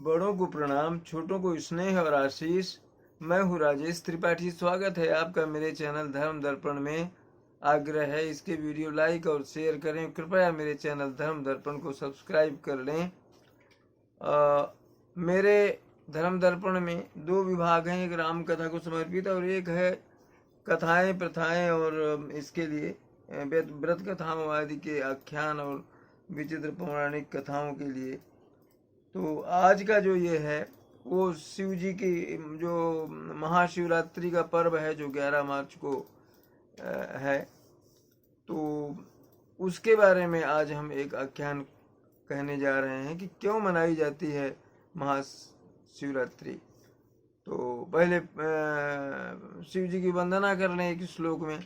बड़ों को प्रणाम, छोटों को स्नेह और आशीष। मैं हूँ राजेश त्रिपाठी। स्वागत है आपका मेरे चैनल धर्म दर्पण में। आग्रह है इसके वीडियो लाइक और शेयर करें। कृपया मेरे चैनल धर्म दर्पण को सब्सक्राइब कर लें। मेरे धर्म दर्पण में दो विभाग हैं, एक राम कथा को समर्पित और एक है कथाएं प्रथाएं और इसके लिए व्रत कथाओं आदि के आख्यान और विचित्र पौराणिक कथाओं के लिए। तो आज का जो ये है वो शिव जी की जो महाशिवरात्रि का पर्व है जो 11 मार्च को है, तो उसके बारे में आज हम एक आख्यान कहने जा रहे हैं कि क्यों मनाई जाती है महाशिवरात्रि। तो पहले शिव जी की वंदना कर लें एक श्लोक में।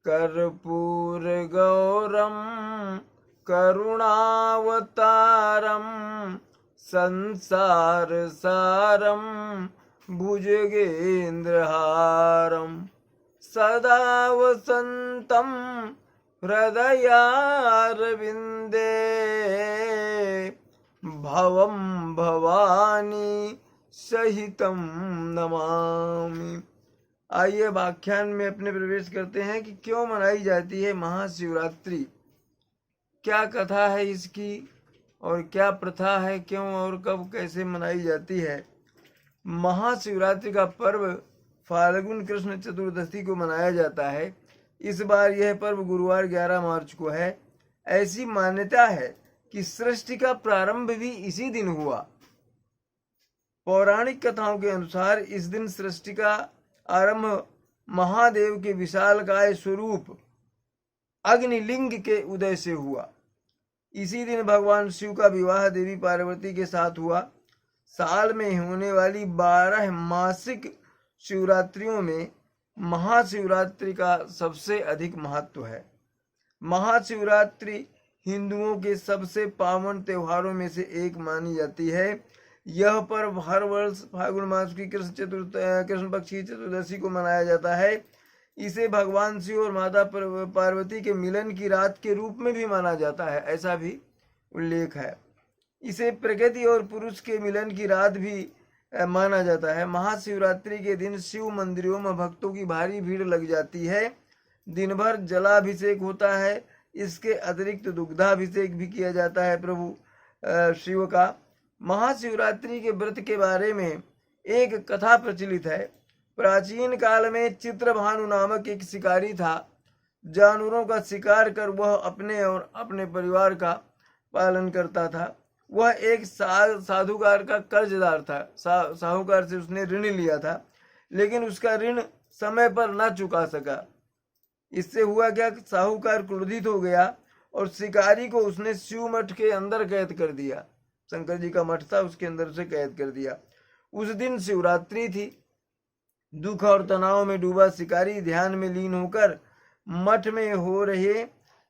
कर्पूर गौरम करुणावतारम संसार सारम भुजगेन्द्रहारम सदा वसंतम हृदयारविंदे भवम भवानी सहितम नमामि। आइए व्याख्यान में अपने प्रवेश करते हैं कि क्यों मनाई जाती है महाशिवरात्रि, क्या कथा है इसकी और क्या प्रथा है, क्यों और कब कैसे मनाई जाती है। महाशिवरात्रि का पर्व फाल्गुन कृष्ण चतुर्दशी को मनाया जाता है। इस बार यह पर्व गुरुवार 11 मार्च को है। ऐसी मान्यता है कि सृष्टि का प्रारंभ भी इसी दिन हुआ। पौराणिक कथाओं के अनुसार इस दिन सृष्टि का आरंभ महादेव के विशालकाय स्वरूप अग्निलिंग के उदय से हुआ। इसी दिन भगवान शिव का विवाह देवी पार्वती के साथ हुआ। साल में होने वाली 12 मासिक शिवरात्रियों में महाशिवरात्रि का सबसे अधिक महत्व है। महाशिवरात्रि हिंदुओं के सबसे पावन त्योहारों में से एक मानी जाती है। यह पर्व हर वर्ष फाल्गुन मास की कृष्ण पक्ष की चतुर्दशी को मनाया जाता है। इसे भगवान शिव और माता पार्वती के मिलन की रात के रूप में भी माना जाता है, ऐसा भी उल्लेख है। इसे प्रकृति और पुरुष के मिलन की रात भी माना जाता है। महाशिवरात्रि के दिन शिव मंदिरों में भक्तों की भारी भीड़ लग जाती है। दिन भर जलाभिषेक होता है। इसके अतिरिक्त दुग्धाभिषेक भी किया जाता है प्रभु शिव का। महाशिवरात्रि के व्रत के बारे में एक कथा प्रचलित है। प्राचीन काल में चित्रभानु नामक एक शिकारी था। जानवरों का शिकार कर वह अपने और अपने परिवार का पालन करता था। वह एक साधुकार का कर्जदार था। साहूकार से उसने ऋण लिया था, लेकिन उसका ऋण समय पर न चुका सका। इससे हुआ क्या, साहूकार क्रोधित हो गया और शिकारी को उसने शिव मठ के अंदर कैद कर दिया। शंकर जी का मठ था, उसके अंदर उसे कैद कर दिया। उस दिन शिवरात्रि थी। दुख और तनाव में डूबा शिकारी ध्यान में लीन होकर मठ में हो रहे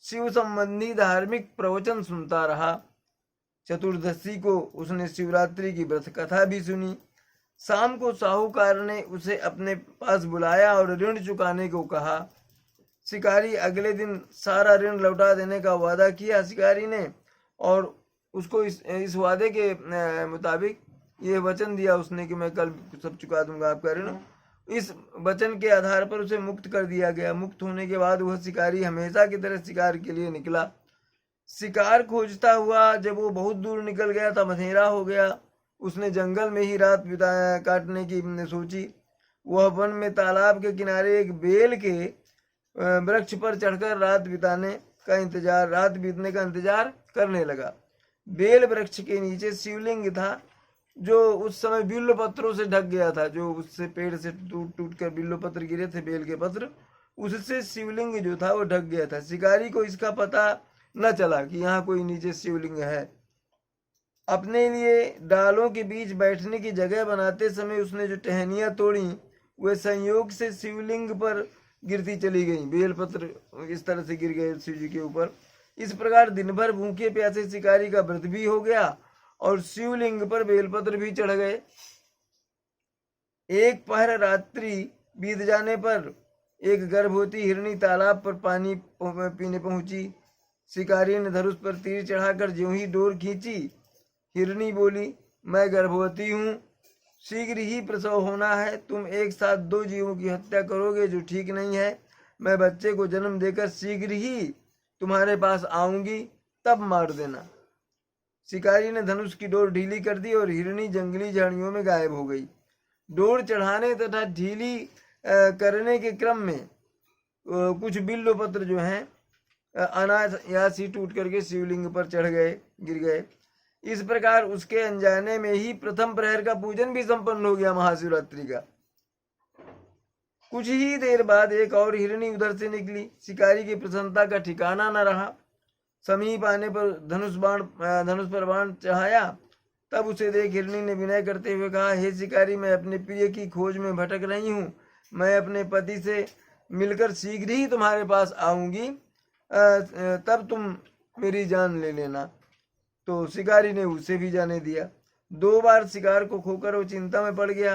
शिव संबंधी धार्मिक प्रवचन सुनता रहा। चतुर्दशी को उसने शिवरात्रि की व्रत कथा भी सुनी। शाम को साहूकार ने उसे अपने पास बुलाया और ऋण चुकाने को कहा। शिकारी अगले दिन सारा ऋण लौटा देने का वादा किया शिकारी ने, और उसको इस वादे के मुताबिक ये वचन दिया उसने कि मैं कल सब चुका दूंगा आपका ऋण। इस वचन के आधार पर उसे मुक्त कर दिया गया। मुक्त होने के बाद वह शिकारी हमेशा की तरह शिकार के लिए निकला। शिकार खोजता हुआ जब वो बहुत दूर निकल गया तब अंधेरा हो गया। उसने जंगल में ही रात काटने की सोची। वह वन में तालाब के किनारे एक बेल के वृक्ष पर चढ़कर रात बीतने का इंतजार करने लगा। बेल वृक्ष के नीचे शिवलिंग था, जो उस समय बिल्व पत्रों से ढक गया था। जो उससे पेड़ से टूट कर बिल्व पत्र गिरे थे, बेल के पत्र, उससे शिवलिंग जो था वो ढक गया था। शिकारी को इसका पता न चला कि यहाँ कोई नीचे शिवलिंग है। अपने लिए डालों के बीच बैठने की जगह बनाते समय उसने जो टहनियां तोड़ी वे संयोग से शिवलिंग पर गिरती चली गई। बेलपत्र इस तरह से गिर गए शिव जी के ऊपर। इस प्रकार दिन भर भूखे प्यासे शिकारी का व्रत भी हो गया और शिवलिंग पर बेलपत्र भी चढ़ गए। एक पहर रात्रि बीत जाने पर एक गर्भवती हिरनी तालाब पर पानी पीने पहुंची। शिकारी ने धनुष पर तीर चढ़ाकर ज्यों ही डोर खींची, हिरनी बोली, मैं गर्भवती हूँ, शीघ्र ही प्रसव होना है। तुम एक साथ 2 जीवों की हत्या करोगे जो ठीक नहीं है। मैं बच्चे को जन्म देकर शीघ्र ही तुम्हारे पास आऊंगी, तब मार देना। शिकारी ने धनुष की डोर ढीली कर दी और हिरणी जंगली झाड़ियों में गायब हो गई। डोर चढ़ाने तथा ढीली करने के क्रम में कुछ बिल्व पत्र जो हैं अनायास ही टूट करके शिवलिंग पर चढ़ गए, गिर गए। इस प्रकार उसके अनजाने में ही प्रथम प्रहर का पूजन भी संपन्न हो गया महाशिवरात्रि का। कुछ ही देर बाद एक और हिरणी उधर से निकली। शिकारी की प्रसन्नता का ठिकाना न रहा। समीप आने पर धनुष पर बाण चढ़ाया। तब उसे देख हिरणी ने विनय करते हुए कहा, हे शिकारी, मैं अपने प्रिय की खोज में भटक रही हूँ। मैं अपने पति से मिलकर शीघ्र ही तुम्हारे पास आऊंगी, तब तुम मेरी जान ले लेना। तो शिकारी ने उसे भी जाने दिया। 2 बार शिकार को खोकर वो चिंता में पड़ गया।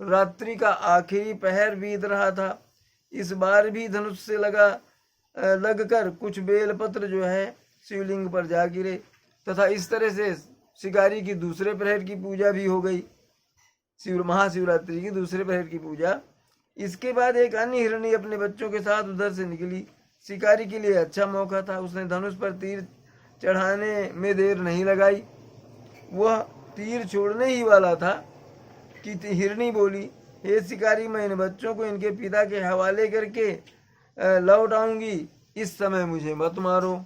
रात्रि का आखिरी पहर बीत रहा था। इस बार भी धनुष से लगकर कुछ बेलपत्र जो है शिवलिंग पर जा गिरे तथा इस तरह से शिकारी की दूसरे प्रहर की पूजा भी हो गई, महाशिवरात्रि की दूसरे प्रहर की पूजा। इसके बाद एक अन्य हिरणी अपने बच्चों के साथ उधर से निकली। शिकारी के लिए अच्छा मौका था। उसने धनुष पर तीर चढ़ाने में देर नहीं लगाई। वह तीर छोड़ने ही वाला था कि हिरणी बोली, हे शिकारी, मैं इन बच्चों को इनके पिता के हवाले करके लौट आऊंगी, इस समय मुझे मत मारो।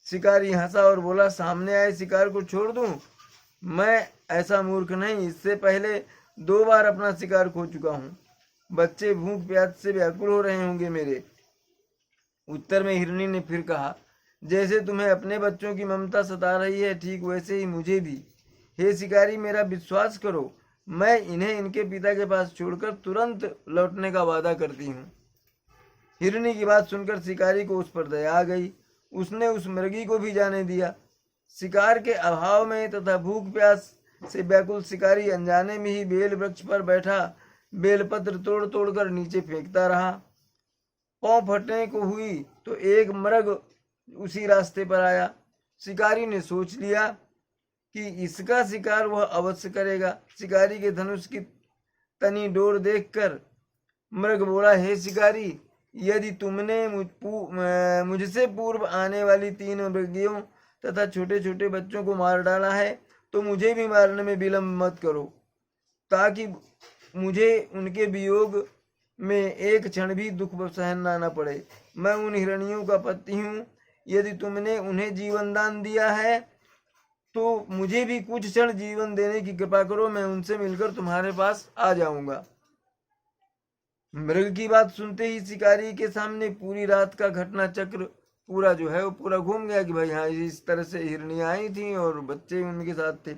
शिकारी हंसा और बोला, सामने आए शिकार को छोड़ दूं? मैं ऐसा मूर्ख नहीं, इससे पहले 2 बार अपना शिकार खो चुका हूँ। बच्चे भूख प्यास से व्याकुल हो रहे होंगे मेरे। उत्तर में हिरणी ने फिर कहा, जैसे तुम्हें अपने बच्चों की ममता सता रही है, ठीक वैसे ही मुझे भी। हे शिकारी, मेरा विश्वास करो, मैं इन्हें इनके पिता के पास छोड़कर तुरंत लौटने का वादा करती हूँ। हिरणी की बात सुनकर शिकारी को उस पर दया आ गई। उसने उस मृगी को भी जाने दिया। शिकार के अभाव में तथा भूख प्यास से व्याकुल शिकारी अनजाने में ही बेल वृक्ष पर बैठा बेलपत्र तोड़ तोड़ कर नीचे फेंकता रहा। पांव फटने को हुई तो एक मृग उसी रास्ते पर आया। शिकारी ने सोच लिया कि इसका शिकार वह अवश्य करेगा। शिकारी के धनुष की तनी डोर देखकर मृग बोला, हे शिकारी, यदि तुमने मुझसे पूर्व आने वाली 3 मृगियों तथा छोटे छोटे बच्चों को मार डाला है तो मुझे भी मारने में विलंब मत करो, ताकि मुझे उनके वियोग में एक क्षण भी दुख सहन न पड़े। मैं उन हिरणियों का पति हूँ। यदि तुमने उन्हें जीवन दान दिया है तो मुझे भी कुछ क्षण जीवन देने की कृपा करो, मैं उनसे मिलकर तुम्हारे पास आ जाऊंगा। मृग की बात सुनते ही शिकारी के सामने पूरी रात का घटना चक्र पूरा जो है वो पूरा घूम गया कि भाई हाँ, इस तरह से हिरनियां आई थी और बच्चे उनके साथ थे।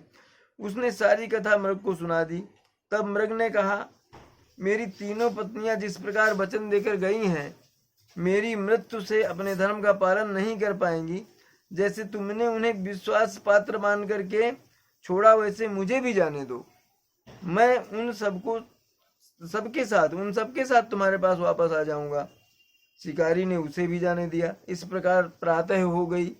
उसने सारी कथा मृग को सुना दी। तब मृग ने कहा, मेरी 3 पत्नियां जिस प्रकार वचन देकर गई हैं, मेरी मृत्यु से अपने धर्म का पालन नहीं कर पाएंगी। जैसे तुमने उन्हें विश्वास पात्र मान करके छोड़ा, वैसे मुझे भी जाने दो। मैं उन सबके साथ तुम्हारे पास वापस आ जाऊंगा। शिकारी ने उसे भी जाने दिया। इस प्रकार प्रातः हो गई।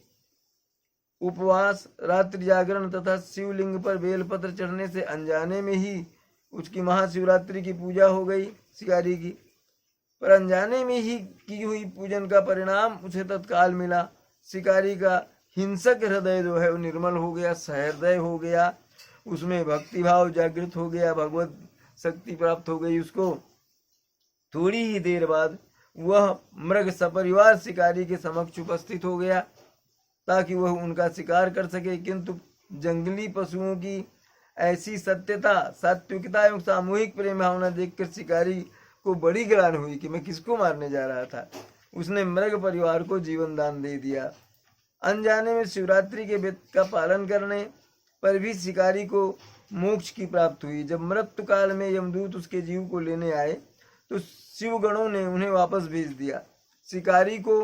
उपवास, रात्रि जागरण तथा शिवलिंग पर बेलपत्र चढ़ने से अनजाने में ही उसकी महाशिवरात्रि की पूजा हो गई शिकारी की। पर अनजाने में ही की हुई पूजन का परिणाम उसे तत्काल मिला। शिकारी का हिंसक हृदय जो है वो निर्मल हो गया, सहृदय हो गया, उसमें भक्तिभाव जागृत हो गया, भगवत शक्ति प्राप्त हो गई उसको। थोड़ी ही देर बाद वह मृग सपरिवार शिकारी के समक्ष उपस्थित हो गया ताकि वह उनका शिकार कर सके। किंतु जंगली पशुओं की ऐसी सत्यता, सात्विकता एवं सामूहिक प्रेम भावना देखकर शिकारी को बड़ी ग्लानि हुई कि मैं किसको मारने जा रहा था। उसने मृग परिवार को जीवन दान दे दिया। अनजाने में शिवरात्रि के व्रत का पालन करने पर भी शिकारी को मोक्ष की प्राप्ति हुई। जब मृत्यु काल में यमदूत उसके जीव को लेने आए तो शिवगणों ने उन्हें वापस भेज दिया। शिकारी को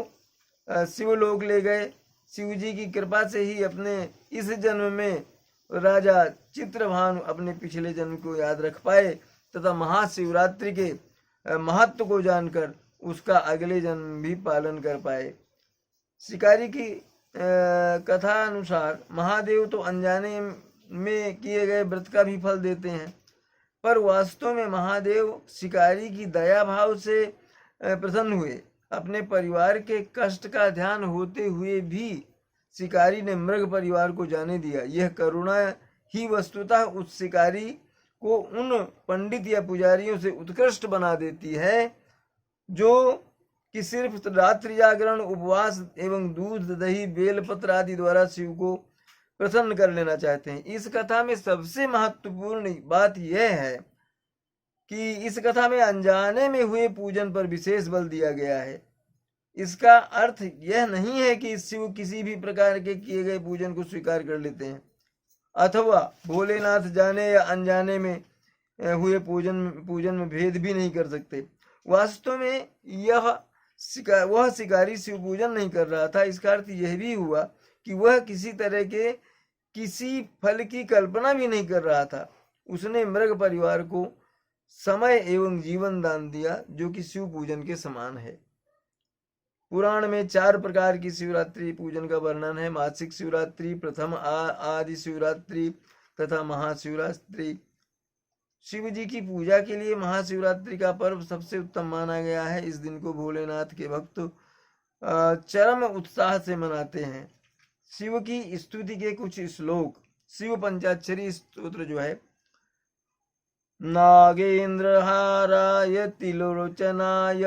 शिवलोक ले गए। शिव जी की कृपा से ही अपने इस जन्म में राजा चित्रभानु अपने पिछले जन्म को याद रख पाए तथा महाशिवरात्रि के महत्व को जानकर उसका अगले जन्म भी पालन कर पाए। शिकारी की कथा अनुसार महादेव तो अनजाने में किए गए व्रत का भी फल देते हैं। पर वास्तव में महादेव शिकारी की दया भाव से प्रसन्न हुए। अपने परिवार के कष्ट का ध्यान होते हुए भी शिकारी ने मृग परिवार को जाने दिया। यह करुणा ही वस्तुतः उस शिकारी को उन पंडित या पुजारियों से उत्कृष्ट बना देती है जो कि सिर्फ रात्रि जागरण, उपवास एवं दूध, दही, बेलपत्र आदि द्वारा शिव को प्रसन्न कर लेना चाहते हैं। इस कथा में सबसे महत्वपूर्ण बात यह है कि इस कथा में अनजाने में हुए पूजन पर विशेष बल दिया गया है। इसका अर्थ यह नहीं है कि शिव किसी भी प्रकार के किए गए पूजन को स्वीकार कर लेते हैं अथवा भोलेनाथ जाने या अनजाने में हुए पूजन में भेद भी नहीं कर सकते। वास्तव में वह शिकारी शिव पूजन नहीं कर रहा था। इसका अर्थ यह भी हुआ कि वह किसी तरह के किसी फल की कल्पना भी नहीं कर रहा था। उसने मृग परिवार को समय एवं जीवन दान दिया, जो कि शिव पूजन के समान है। पुराण में 4 प्रकार की शिवरात्रि पूजन का वर्णन है। मासिक शिवरात्रि, प्रथम आदि शिवरात्रि तथा महाशिवरात्रि। शिव जी की पूजा के लिए महाशिवरात्रि का पर्व सबसे उत्तम माना गया है। इस दिन को भोलेनाथ के भक्त चरम उत्साह से मनाते हैं। शिव की स्तुति के कुछ श्लोक। शिव पंचाक्षरी स्तोत्र जो है, नागेन्द्रहाराय तिलोचनाय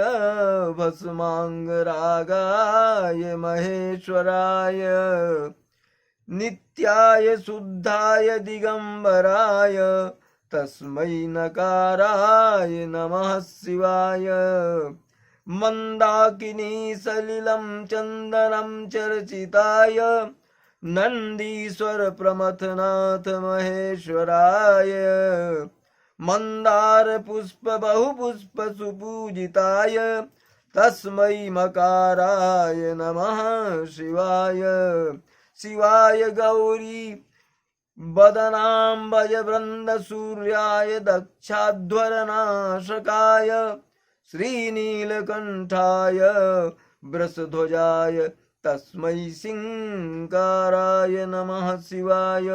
भस्मांगरागाय महेश्वराय नित्याय शुद्धाय दिगंबराय तस्मै नकाराय नमः शिवाय मंदाकिनी सलिलं चंदनं चर्चिताय नंदीश्वर प्रमथनाथ महेश्वराय मंदार पुष्प बहुपुष्प सुपूजिताय तस्मै मकाराय नमः शिवाय शिवाय गौरी बदनाम्बज वृंद सूर्याय दक्षाध्वरनाशकाय श्रीनीलकंठाय वृषध्वजाय तस्मै सिंकाराय नमः शिवाय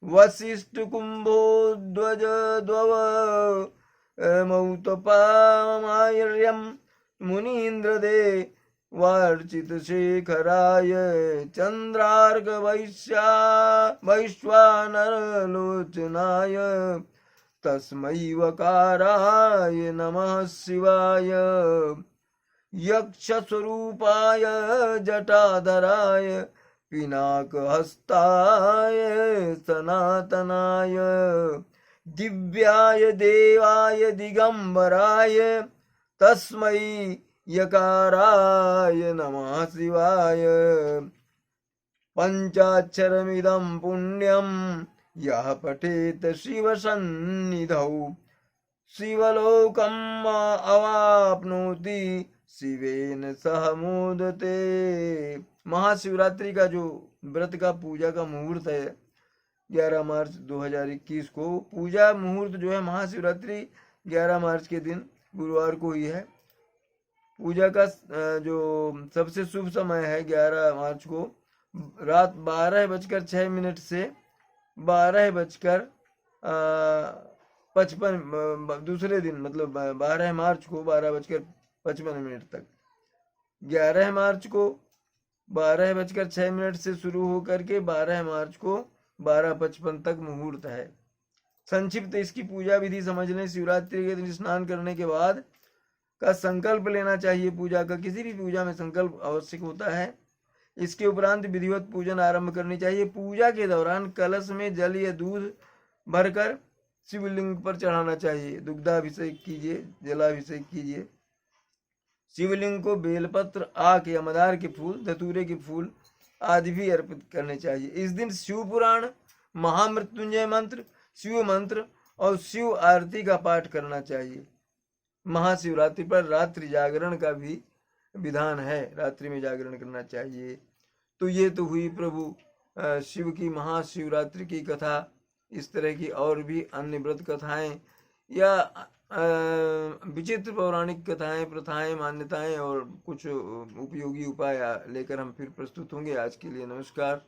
वसिष्ठ कुंभोध्वज द्वव मौतपामार्यम मुनीन्द्र दे वार्चित शेखराय चंद्रार्क वैश्वानर लोचनाय तस्मै वकाराय नमः शिवाय यक्ष स्वरूपाय जटाधराय पिनाकहस्ताय सनातनाय दिव्याय देवाय दिगंबराय तस्मै यकाराय नमः शिवाय पंचाक्षरमिदं पुण्यं यः पठेत शिवसन्निधौ शिवलोकम् अवाप्नोति शिवेन सह मोदते। महाशिवरात्रि का जो व्रत का पूजा का मुहूर्त है 11 मार्च 2021 को। पूजा मुहूर्त जो है महाशिवरात्रि 11 मार्च के दिन गुरुवार को ही है। पूजा का जो सबसे शुभ समय है 11 मार्च को रात 12:06 से 12:55 दूसरे दिन मतलब 12 मार्च को 12:55 तक। 11 मार्च को 12:06 से शुरू होकर के 12 मार्च को 12:55 तक मुहूर्त है। संक्षिप्त इसकी पूजा विधि समझ लें। शिवरात्रि के दिन स्नान करने के बाद का संकल्प लेना चाहिए। पूजा का किसी भी पूजा में संकल्प आवश्यक होता है। इसके उपरांत विधिवत पूजन आरंभ करनी चाहिए। पूजा के दौरान कलश में जल या दूध भरकर शिवलिंग पर चढ़ाना चाहिए। दुग्धाभिषेक कीजिए, जलाभिषेक कीजिए। शिवलिंग को बेलपत्र, आक या मदार के फूल, धतूरे के फूल आदि भी अर्पित करने चाहिए। इस दिन शिव पुराण, महामृत्युंजय मंत्र, शिव मंत्र और शिव आरती का पाठ करना चाहिए। महाशिवरात्रि पर रात्रि जागरण का भी विधान है। रात्रि में जागरण करना चाहिए। तो ये तो हुई प्रभु शिव की महाशिवरात्रि की कथा। इस तरह की और भी अन्य व्रत कथाएं या विचित्र पौराणिक कथाएं, प्रथाएं, मान्यताएं और कुछ उपयोगी उपाय लेकर हम फिर प्रस्तुत होंगे। आज के लिए नमस्कार।